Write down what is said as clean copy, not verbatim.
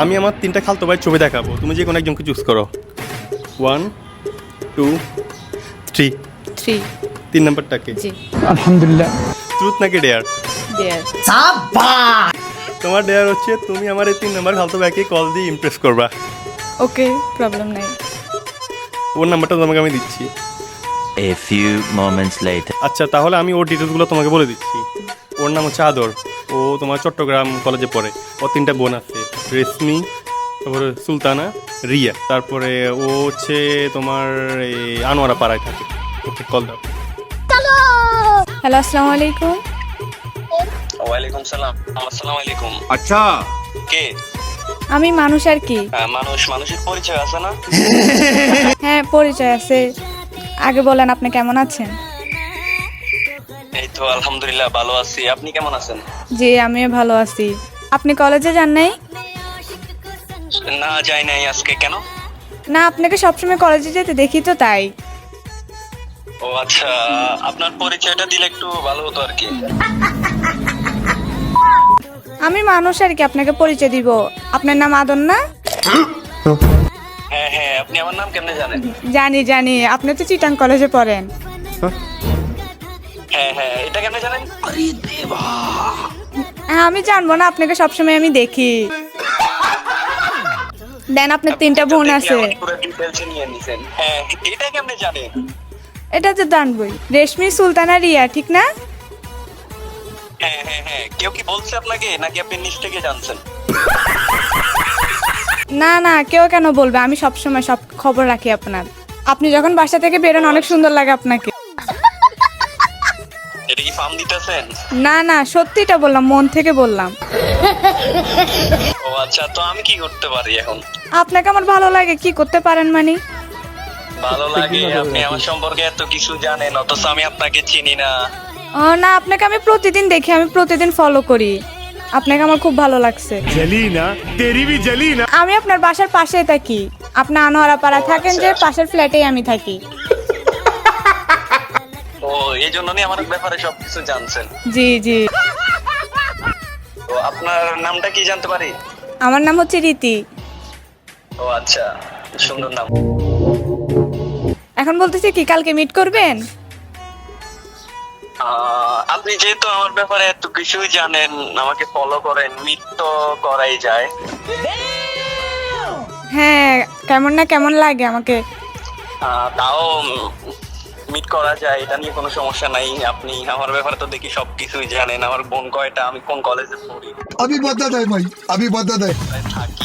আমি আমার তিনটা খালতো ভাই ছবি দেখাবো, তুমি যে কোনো একজনকে চুজ করো। 1 2 3। 3। তিন নাম্বারটাকে জি। আলহামদুলিল্লাহ। ট্রুথ নাকি ডেয়ার? দেয়ার। তোমার ডেয়ার হচ্ছে তুমি আমার এই তিন নাম্বার খালতো ভাইকে কল দিয়ে ইমপ্রেস করবা। ওকে, প্রবলেম নাই। ওর নাম্বারটা তোমাকে আমি দিচ্ছি। A few moments later. আচ্ছা, তাহলে আমি ওর ডিটেলসগুলো তোমাকে বলে দিচ্ছি। ওর নাম হচ্ছে আদর, ও তোমার চট্টগ্রাম কলেজে পড়ে। ওর তিনটা বোন আছে, রেশমি, তারপরে সুলতানা, রিয়া। তারপরে ও হচ্ছে তোমার এই আনোয়ারা পাড়ায় থাকে। ওকে কল দাও। হ্যালো, আসসালামু আলাইকুম। ওয়ালাইকুম সালাম। আসসালামু আলাইকুম। अच्छा কে? আমি মানুষ আর কি। মানুষের পরিচয় আছে না? হ্যাঁ, পরিচয় আছে। আগে বলেন আপনি কেমন আছেন? এই তো আলহামদুলিল্লাহ ভালো আছি। আপনি কেমন আছেন? জি, আমিও ভালো আছি। আপনি কলেজে যান নাই? না, যাই নাই আজকে। কেন? না, আপনাকে সবসময় কলেজে যেতে দেখি তো তাই। ও আচ্ছা, আপনার পরিচয়টা দিলে একটু ভালো হতো আর কি। আমি মানুষ আর কি, আপনাকে পরিচয় দিব। আপনার নাম আদর না? হ্যাঁ হ্যাঁ, আপনি আমার নাম কেমনে জানেন? জানি জানি, আপনি তো চিটাং কলেজে পড়েন। হ্যাঁ হ্যাঁ, এটা কেমনে জানেন? হ্যাঁ, আমি জানবো না, আপনাকে সবসময় আমি দেখি। দেন আপনার তিনটা বোন আছে। পুরো ডিটেইলস নিয়ে নিছেন। হ্যাঁ, এটা কেমনে জানেন? এটা তো জানবই। রেশমি, সুলতানা, রিয়া, ঠিক না? হ্যাঁ হ্যাঁ হ্যাঁ, কেউ কি বলছে আপনাকে নাকি আপনি নিজ থেকে জানছেন? না না, কেউ কেন বলবে, আমি সবসময় সব খবর রাখি আপনার। আপনি যখন বাসা থেকে বেরোন অনেক সুন্দর লাগে আপনাকে। এটা কি ফার্ম দিতেছেন? না না, সত্যিটা বললাম, মন থেকে বললাম। ও আচ্ছা, তো আমি কি করতে পারি এখন? আপনাকে আমার ভালো লাগে, কি করতে পারেন মানে? ভালো লাগে আপনি আমার সম্পর্কে এত কিছু জানেন, অথচ আমি আপনাকে চিনি না। ও না, আপনাকে আমি প্রতিদিন দেখি, আমি প্রতিদিন ফলো করি। আপনাকে আমার খুব ভালো লাগছে। जली ना तेरी भी जली ना। আমি আপনার বাসার পাশেই থাকি। আপনি আনোয়ারা পাড়া থাকেন যে, পাশের ফ্ল্যাটেই আমি থাকি। ও, এই জন্য আমার ব্যাপারে সবকিছু জানছেন। জি জি। তো আপনার নামটা কি জানতে পারি? আমার নাম হচ্ছে রীতি। ও আচ্ছা, সুন্দর নাম। এখন বলতেছি কি, কালকে মিট করবেন? আপনি যেহেতু আমার ব্যাপারে এত কিছু জানেন, আমাকে ফলো করেন, মিট তো করাই যায়। হ্যাঁ, কেমন না কেমন লাগে আমাকে। তাও মিট করা যায়, এটা নিয়ে কোনো সমস্যা নাই। আপনি আমার ব্যাপারে তো দেখি সবকিছুই জানেন। আমার বোন কয়টা, আমি কোন কলেজে পড়ি, अभी बता दे भाई, अभी बता दे। কোথায় থাকি।